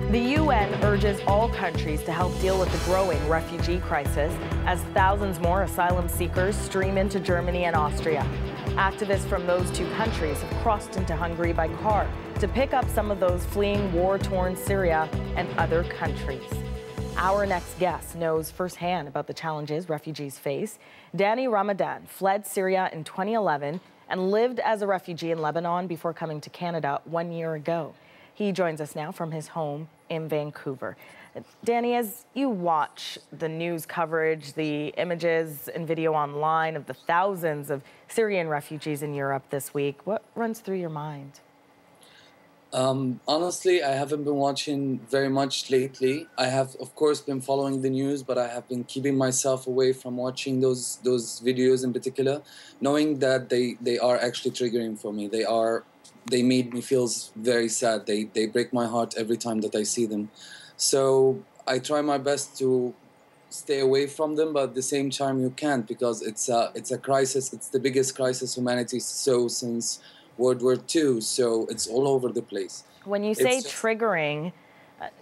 The UN urges all countries to help deal with the growing refugee crisis as thousands more asylum seekers stream into Germany and Austria. Activists from those two countries have crossed into Hungary by car to pick up some of those fleeing war-torn Syria and other countries. Our next guest knows firsthand about the challenges refugees face. Danny Ramadan fled Syria in 2011 and lived as a refugee in Lebanon before coming to Canada 1 year ago. He joins us now from his home in Vancouver. Danny, as you watch the news coverage, the images and video online of the thousands of Syrian refugees in Europe this week, what runs through your mind? Honestly, I haven't been watching very much lately. I have, of course, been following the news, but I have been keeping myself away from watching those videos in particular, knowing that they are actually triggering for me. They made me feel very sad. They break my heart every time that I see them. So I try my best to stay away from them, but at the same time you can't, because it's a crisis. It's the biggest crisis humanity saw since World War II, so it's all over the place. When you say triggering,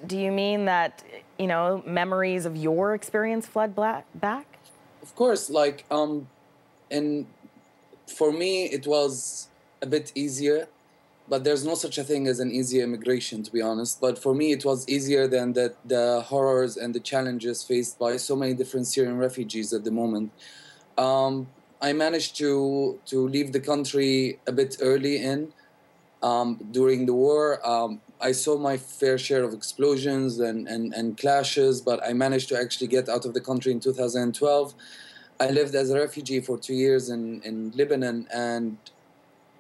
do you mean that, you know, memories of your experience flood back? Of course, like, and for me it was a bit easier, but there's no such a thing as an easy immigration, to be honest. But for me it was easier than the horrors and the challenges faced by so many different Syrian refugees at the moment. I managed to leave the country a bit early during the war. I saw my fair share of explosions and clashes, but I managed to actually get out of the country in 2012. I lived as a refugee for 2 years in Lebanon, and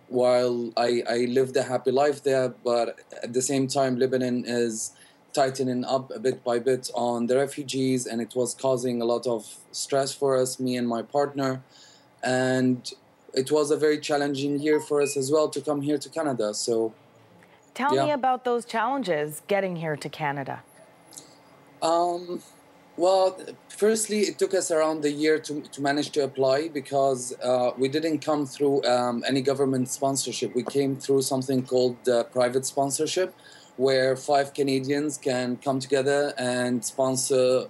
while I lived a happy life there, but at the same time Lebanon is tightening up a bit by bit on the refugees, and it was causing a lot of stress for us, me and my partner. And it was a very challenging year for us as well to come here to Canada. So, tell me about those challenges getting here to Canada. Well, firstly, it took us around a year to manage to apply, because we didn't come through any government sponsorship. We came through something called private sponsorship, where 5 Canadians can come together and sponsor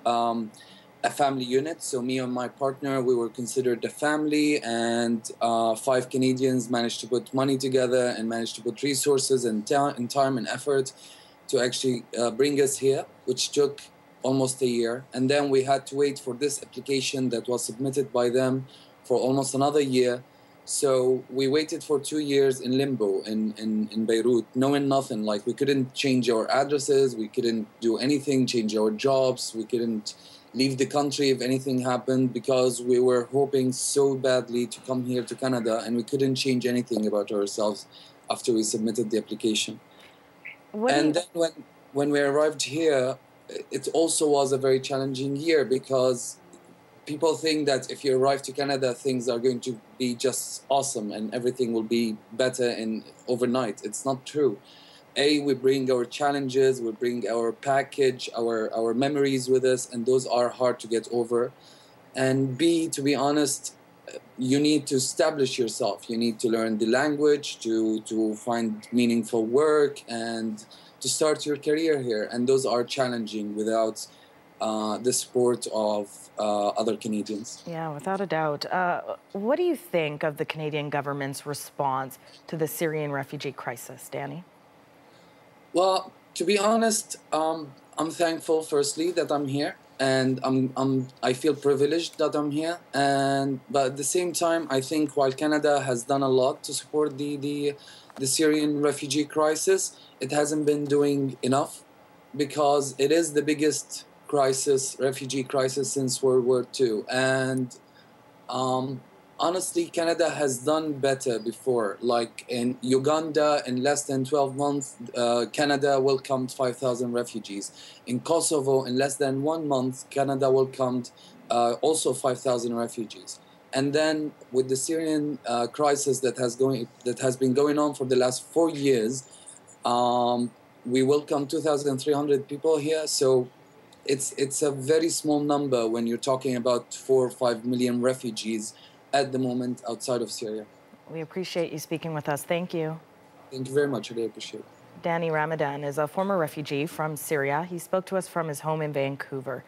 a family unit. So me and my partner, we were considered a family, and 5 Canadians managed to put money together and managed to put resources and time and effort to actually bring us here, which took almost a year. And then we had to wait for this application that was submitted by them for almost another year. So we waited for 2 years in limbo in Beirut, knowing nothing. Like, we couldn't change our addresses, we couldn't do anything, change our jobs, we couldn't leave the country if anything happened, because we were hoping so badly to come here to Canada, and we couldn't change anything about ourselves after we submitted the application. Then when we arrived here, it also was a very challenging year, because people think that if you arrive to Canada, things are going to be just awesome and everything will be better overnight. It's not true. A, we bring our challenges, we bring our package, our memories with us, and those are hard to get over. And B, to be honest, you need to establish yourself. You need to learn the language, to find meaningful work, and to start your career here. And those are challenging without the support of other Canadians. Yeah, without a doubt. What do you think of the Canadian government's response to the Syrian refugee crisis, Danny? Well, to be honest, I'm thankful, firstly, that I'm here, and I feel privileged that I'm here. But at the same time, I think while Canada has done a lot to support the Syrian refugee crisis, it hasn't been doing enough, because it is the biggest refugee crisis since World War II. And honestly, Canada has done better before. Like in Uganda, in less than 12 months, Canada welcomed 5,000 refugees. In Kosovo, in less than 1 month, Canada welcomed also 5,000 refugees. And then with the Syrian crisis that has been going on for the last 4 years, we welcomed 2,300 people here. So it's a very small number when you're talking about 4 or 5 million refugees at the moment outside of Syria. We appreciate you speaking with us. Thank you. Thank you very much. I really appreciate it. Danny Ramadan is a former refugee from Syria. He spoke to us from his home in Vancouver.